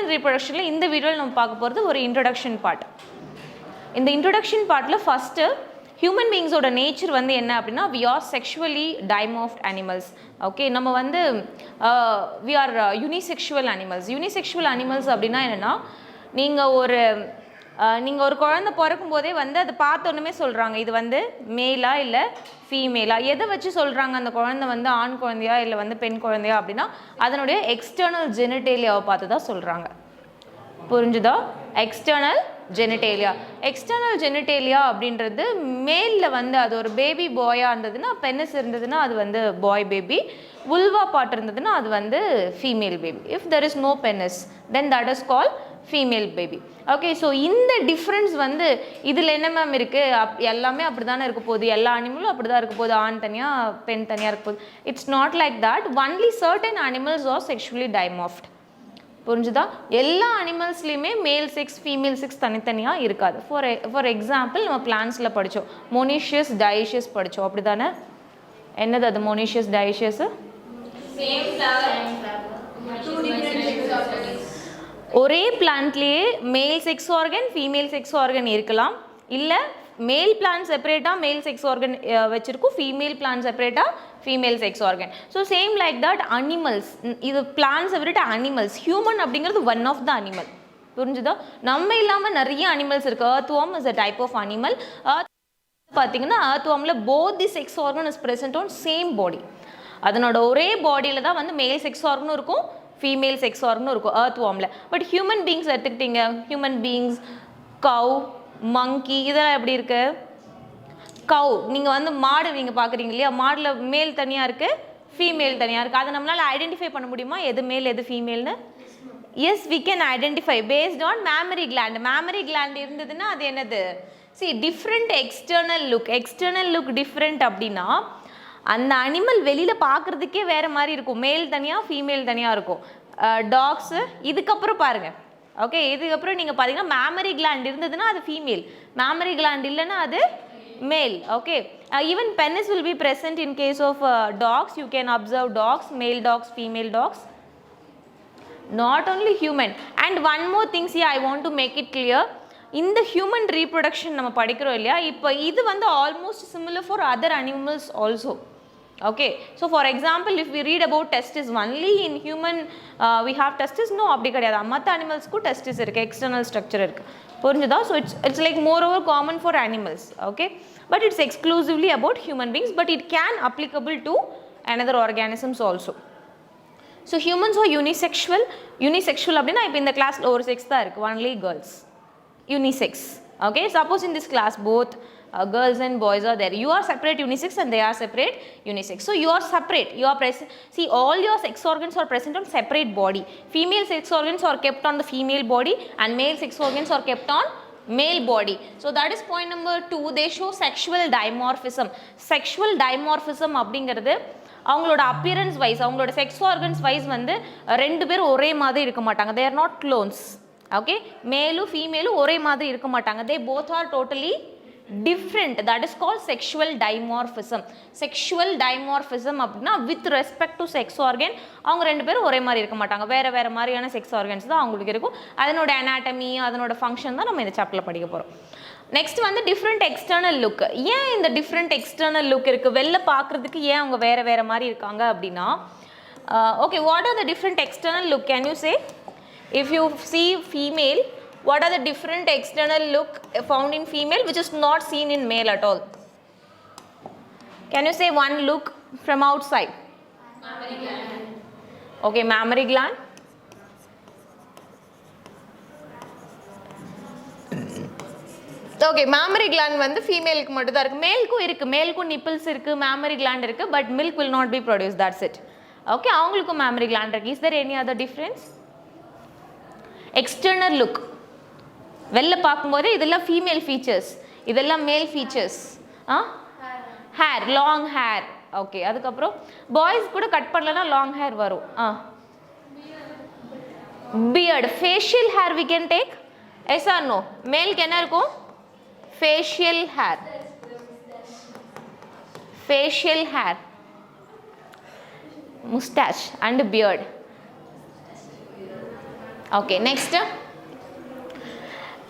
Human ரீப்ரொடக்ஷனில் இந்த வீடியோவில் நம்ம பார்க்க போகிறது ஒரு இன்ட்ரொடக்ஷன் பார்ட். இந்த இன்ட்ரொடக்ஷன் பார்ட்டில் ஃபஸ்ட்டு ஹியூமன் பீயிங்ஸோட நேச்சர் வந்து என்ன அப்படின்னா we are sexually dimorphic animals. Okay, நம்ம வந்து we are unisexual animals. Unisexual animals அப்படின்னா என்னென்னா நீங்கள் ஒரு குழந்தை பிறக்கும் போதே வந்து அதை பார்த்தோன்னுமே சொல்கிறாங்க இது வந்து மேலா இல்லை ஃபீமேலா. எதை வச்சு சொல்கிறாங்க அந்த குழந்தை வந்து ஆண் குழந்தையா இல்லை வந்து பெண் குழந்தையா அப்படின்னா அதனுடைய எக்ஸ்டர்னல் ஜெனிடேலியாவை பார்த்து தான் சொல்கிறாங்க. புரிஞ்சுதா? External genitalia. எக்ஸ்டர்னல் ஜெனிடேலியா அப்படின்றது மேலில் வந்து அது ஒரு பேபி பாயாக இருந்ததுன்னா, பெனிஸ் இருந்ததுன்னா அது வந்து பாய் பேபி, உல்வா பார்ட் இருந்ததுன்னா அது வந்து female baby. If there is no penis then that is call female baby. Okay, so இந்த டிஃப்ரென்ஸ் வந்து இதில் என்ன மேம் இருக்குது, எல்லாமே அப்படி தானே இருக்க போகுது, எல்லா அனிமலும் அப்படி தான் இருக்க போகுது, ஆண் தனியாக பெண் தனியாக இருக்க போகுது. It's not like that. Only certain animals are sexually dimorphed. புரிஞ்சுதா? எல்லா அனிமல்ஸ்லேயுமே மேல் செக்ஸ் ஃபீமேல் செக்ஸ் தனித்தனியாக இருக்காது. ஃபார் எக்ஸாம்பிள் நம்ம பிளான்ஸில் படித்தோம் மொனீஷியஸ் டயேஷியஸ் படித்தோம், அப்படி தானே? என்னது அது மொனீஷியஸ் டயேஷியஸ்? ஒரே பிளான்ட்லேயே male sex organ female sex organ இருக்கலாம், இல்லை மேல் பிளான்ட் செப்பரேட்டாக மேல் செக்ஸ் ஆர்கன் வச்சுருக்கும், ஃபீமேல் பிளான்ட் செப்பரேட்டாக female sex organ. So same like that animals, இது பிளான்ட் செப்பரேட் அனிமல்ஸ். ஹியூமன் அப்படிங்கிறது ஒன் ஆஃப் த அனிமல். புரிஞ்சுதா? நம்ம இல்லாமல் நிறைய அனிமல்ஸ் இருக்குது. earthworm is a type of animal. பார்த்தீங்கன்னா earthwormல both the sex organ is present on same body. அதனோட ஒரே பாடியில் தான் வந்து மேல் செக்ஸ் ஆர்கனும் இருக்கும் ஃபீமேல் செக்ஸ் ஆர்கனும் இருக்கும் earthwormல. பட் ஹியூமன் பீயிங்ஸ் எடுத்துக்கிட்டீங்க, ஹியூமன் பீயிங்ஸ், கவ், மங்கி, இதெல்லாம் எப்படி இருக்கு? கவ் நீங்கள் வந்து மாடு நீங்கள் பார்க்குறீங்க இல்லையா, மாடில் மேல் தனியாக இருக்குது ஃபீமேல் தனியாக இருக்குது. அதை நம்மளால் ஐடென்டிஃபை பண்ண முடியுமா எது மேல் எது ஃபீமேல்னு? Yes, we can identify based on mammary gland. Mammary gland இருந்ததுன்னா அது என்னது? Different external look. External look different அப்படின்னா அந்த அனிமல் வெளியில் பார்க்குறதுக்கே வேறு மாதிரி இருக்கும், மேல் தனியாக ஃபீமேல் தனியாக இருக்கும். டாக்ஸு இதுக்கப்புறம் பாருங்கள். ஓகே, இதுக்கப்புறம் நீங்கள் பார்த்தீங்கன்னா மேமரி கிளாண்ட் இருந்ததுன்னா அது ஃபீமேல், மேமரி கிளாண்ட் இல்லைன்னா அது மேல். Okay, even penis will be present in case of dogs. You can observe dogs, male dogs, female dogs. Not only human. And one more thing, see, I want to make it clear. இந்த human reproduction நம்ம படிக்கிறோம் இல்லையா, இப்போ இது வந்து almost similar for other animals also. Okay, so for example if we read about testis only in human we have testis, no அப்படி கிடையாது. மற்ற அனிமல்ஸ்க்கும் டெஸ்டிஸ் இருக்குது, எக்ஸ்டர்னல் ஸ்ட்ரக்சர் இருக்குது. புரிஞ்சுதா? So it's like moreover common for animals. Okay, but it's exclusively about human beings, but it can applicable to another organisms also. So humans R unisexual. Unisexual அப்படின்னா இப்போ இந்த கிளாஸில் ஒரு sex தான் இருக்குது, only girls, unisex. Okay, suppose in this class both girls and boys are there, you are separate unisex and they are separate unisex. So you are separate, you are present. See, all your sex organs are present on separate body. Female sex organs are kept on the female body and male sex organs are kept on male body. So that is point number 2. They show sexual dimorphism. Sexual dimorphism அப்படிங்கிறது அவங்களோட appearance wise, அவங்களோட sex organs wise வந்து ரெண்டு பேரும் ஒரே மாதிரி இருக்க மாட்டாங்க. they are not clones. Okay, மேலும் ஃபீமேலும் ஒரே மாதிரி இருக்க மாட்டாங்க. They both are totally different. That is called sexual dimorphism. Sexual dimorphism அப்படின்னா with respect to sex organ அவங்க ரெண்டு பேரும் ஒரே மாதிரி இருக்க மாட்டாங்க, வேறு வேறு மாதிரியான செக்ஸ் ஆர்கன்ஸ் தான் அவங்களுக்கு இருக்கும். அதனோட அனாட்டமி, அதனோட ஃபங்க்ஷன் தான் நம்ம இந்த சாப்டரில் படிக்க போகிறோம். நெக்ஸ்ட் வந்து டிஃப்ரெண்ட் எக்ஸ்டர்னல் லுக். ஏன் இந்த டிஃப்ரெண்ட் எக்ஸ்டர்னல் லுக் இருக்குது, வெளில பார்க்குறதுக்கு ஏன் அவங்க வேறு வேறு மாதிரி இருக்காங்க அப்படின்னா, okay, what are the different external look? Can you say? If you see female, what are the different external look found in female which is not seen in male at all? Can you say one look from outside? Mammary gland. Okay, mammary gland. Okay, mammary gland வந்து ஃபீமேலுக்கு மட்டும் தான் இருக்குது, மேலுக்கும் இருக்குது. மேலுக்கும் nipples இருக்குது, mammary gland இருக்குது, but milk will not be produced, that's it. Okay, அவங்களுக்கும் mammary gland இருக்குது. Is there any other difference? External look வெளில பார்க்கும்போது இதெல்லாம் ஃபீமேல் ஃபீச்சர்ஸ், இதெல்லாம் male features. Hair, long hair. Okay, அதுக்கப்புறம் பாய்ஸ் கூட கட் பண்ணலன்னா லாங் ஹேர் வரும். Beard, facial hair we can take. Yes or no? மேலுக்கு என்ன இருக்கும்? Facial hair. Facial hair, moustache and beard. Okay next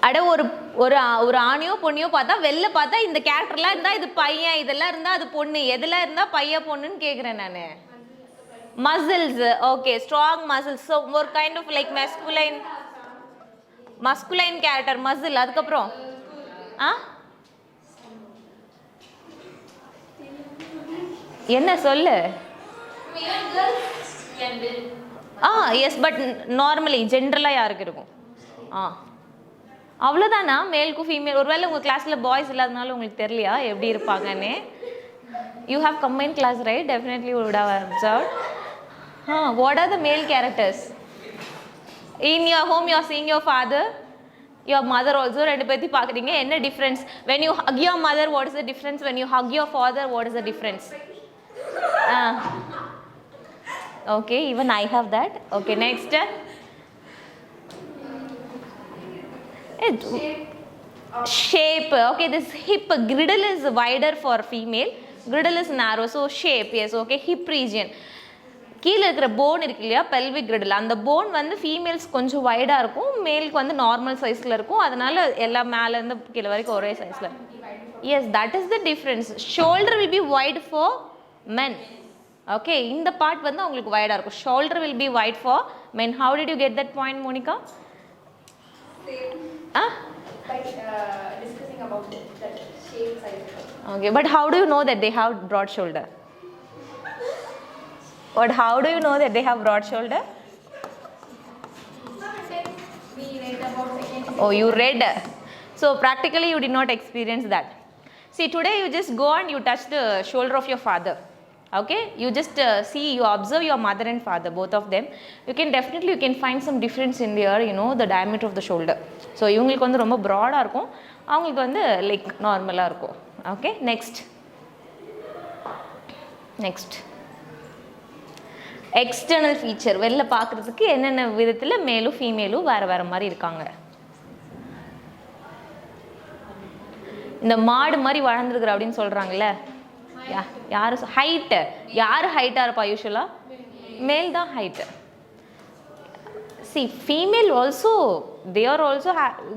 அட ஒரு ஒரு ஒரு ஆணியோ பொண்ணியோ பார்த்தா வெளில பார்த்தா இந்த கேரக்டர்லாம் இருந்தால் இது பையன், இதெல்லாம் இருந்தால் அது பொண்ணு, எதெல்லாம் இருந்தால் பையன் பொண்ணுன்னு கேட்குறேன் நான். Muscles, okay strong muscles. So ஒரு kind of like masculine character muscle. அதுக்கப்புறம் என்ன சொல்லு? எஸ் பட் நார்மலி ஜென்ரலாக யாருக்கு இருக்கும்? அவ்வளோதானா மேலுக்கும் ஃபீமேல்? ஒருவேளை உங்கள் கிளாஸில் பாய்ஸ் இல்லாதனால உங்களுக்கு தெரியலையா எப்படி இருப்பாங்கன்னு? You have combined class right? Definitely would have observed. What are the male characters in your home? You are seeing your father, your mother also. ரெண்டு பேர்த்தையும் பார்க்குறீங்க. என்ன difference? When you hug your mother what is the difference? When you hug your father what is the difference? Okay, even I have that. Okay next. Shape. Okay, this hip girdle is wider for female, girdle is narrow, so shape. Yes, okay, hip region. கீழே இருக்கிற phone இருக்கு இல்லையா, pelvic griddle, அந்த phone வந்து females கொஞ்சம் வைடாக இருக்கும், மேலுக்கு வந்து நார்மல் சைஸில் இருக்கும். அதனால எல்லாம் மேலேருந்து கீழே வரைக்கும் ஒரே சைஸில். Yes, that is the difference. Shoulder will be wide for men. Okay, இந்த பார்ட் வந்து உங்களுக்கு வைடாக இருக்கும். Shoulder will be wide for men. How did you get that point, Monica? Discussing about that shape size. Okay, but how do you know that they have broad shoulder? What? How do you know that they have broad shoulder? We read about second. Oh, you read. So practically you did not experience that. See, today you just go and you touch the shoulder of your father. Okay, you just see, you observe your mother and father, both of them. You can definitely, you can find some difference in their, you know, the diameter of the shoulder. So இவங்களுக்கு வந்து ரொம்ப ப்ராடாக இருக்கும், அவங்களுக்கு வந்து like நார்மலாக இருக்கும். Okay next. External feature. வெளில பார்க்குறதுக்கு என்னென்ன விதத்தில் மேலும் ஃபீமேலும் வேறு மாதிரி இருக்காங்க. இந்த மாடு மாதிரி வளர்ந்துருக்குற அப்படின்னு சொல்கிறாங்கல்ல, யார் ஹைட்டு? யார் ஹைட்டாக இருப்பா யூஸ்வலாக? மேல் தான் height. See female also they are also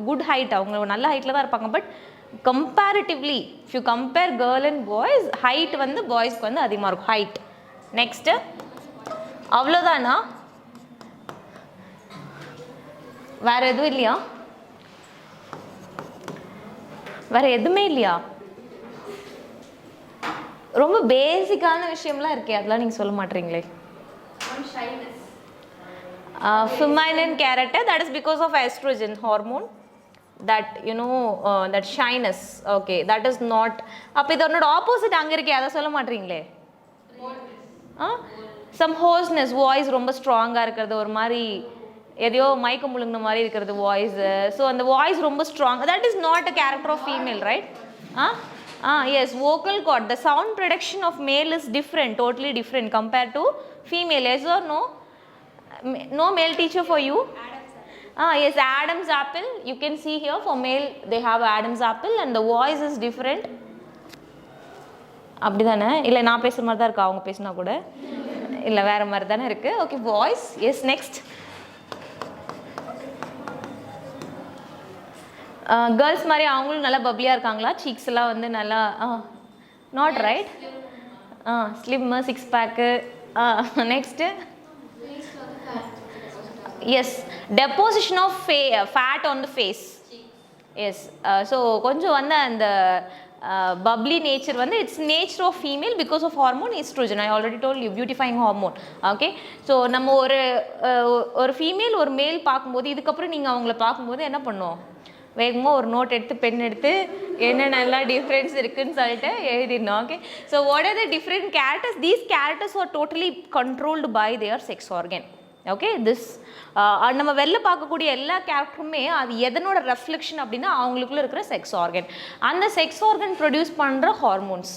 good height. அவங்க நல்ல ஹைட்டில் தான் இருப்பாங்க. But comparatively if you compare girl and boys, height வந்து பாய்ஸ்க்கு வந்து அதிகமாக இருக்கும் ஹைட். நெக்ஸ்ட்டு. அவ்வளோதானா? வேறு எதுவும் இல்லையா? வேறு எதுவுமே இல்லையா? ரொம்ப பேசிக்கான விஷயம்லாம் இருக்கே, அதெல்லாம் நீங்கள் சொல்ல மாட்டீங்களே. Feminine character, that is because of estrogen hormone, that you know that shyness. Okay, that is not. அப்போ இதோட ஆப்போசிட் அங்கே இருக்கே, அதை சொல்ல மாட்டீங்களே. some hoarseness, வாய்ஸ் ரொம்ப ஸ்ட்ராங்காக இருக்கிறது, ஒரு மாதிரி எதையோ மயக்கம் முழுங்கின மாதிரி இருக்கிறது வாய்ஸ். ஸோ அந்த வாய்ஸ் ரொம்ப strong, that is not a character of female, right? Yes, vocal cord, the sound production of male is different, totally different compared to female. Yes or no? No male teacher for you? Yes, Adam's apple. You can see here for male they have Adam's apple and the voice is different. அப்படிதானே? இல்லை நான் பேசுகிற மாதிரி தான் இருக்கா அவங்க பேசினா கூட? இல்லை வேறு மாதிரி தானே இருக்குது. Okay, voice. Yes, next. Girls மாதிரி அவங்களும் நல்லா பப்ளியாக இருக்காங்களா? சீக்ஸ் எல்லாம் வந்து நல்லா not right? Slim, six pack. Next. Yes, deposition of fat on the face. Yes, so கொஞ்சம் வந்து அந்த பப்ளி நேச்சர் வந்து it's nature of female because of hormone oestrogen. I already told you, beautifying hormone. Okay, so நம்ம ஒரு female ஒரு மேல் பார்க்கும்போது, இதுக்கப்புறம் நீங்கள் அவங்கள பார்க்கும்போது என்ன பண்ணுவோம்? வேகமாக ஒரு நோட் எடுத்து பென் எடுத்து என்னென்னலாம் டிஃப்ரென்ஸ் இருக்குதுன்னு சொல்லிட்டு எழுதிடணும். Okay, so what are the different characters? These characters are totally controlled by their sex organ. Okay, this நம்ம வெளில பார்க்கக்கூடிய எல்லா கேரக்டருமே அது எதனோட ரெஃப்ளெக்ஷன் அப்படின்னா அவங்களுக்குள்ள இருக்கிற செக்ஸ் ஆர்கன். அந்த செக்ஸ் ஆர்கன் ப்ரொடியூஸ் பண்ணுற ஹார்மோன்ஸ்,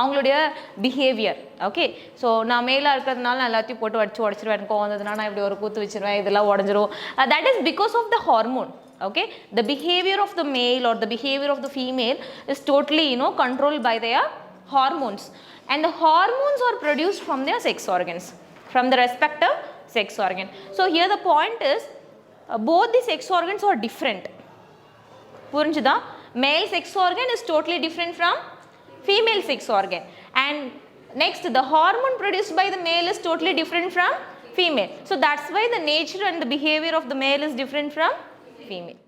அவங்களுடைய பிஹேவியர். ஓகே, ஸோ நான் மேலாக இருக்கிறதுனால நான் எல்லாத்தையும் போட்டு உடச்சிருவேன், கோவம் வந்ததுனா நான் இப்படி ஒரு கூத்து வச்சிருவேன், இதெல்லாம் உடஞ்சிரும். That is because of the hormone. Okay, the behavior of the male or the behavior of the female is totally, you know, controlled by their hormones, and the hormones are produced from their sex organs, from the respective sex organ. So here the point is both the sex organs are different. புரிஞ்சுதா? Male sex organ is totally different from female sex organ, and next the hormone produced by the male is totally different from female. So that's why the nature and the behavior of the male is different from female.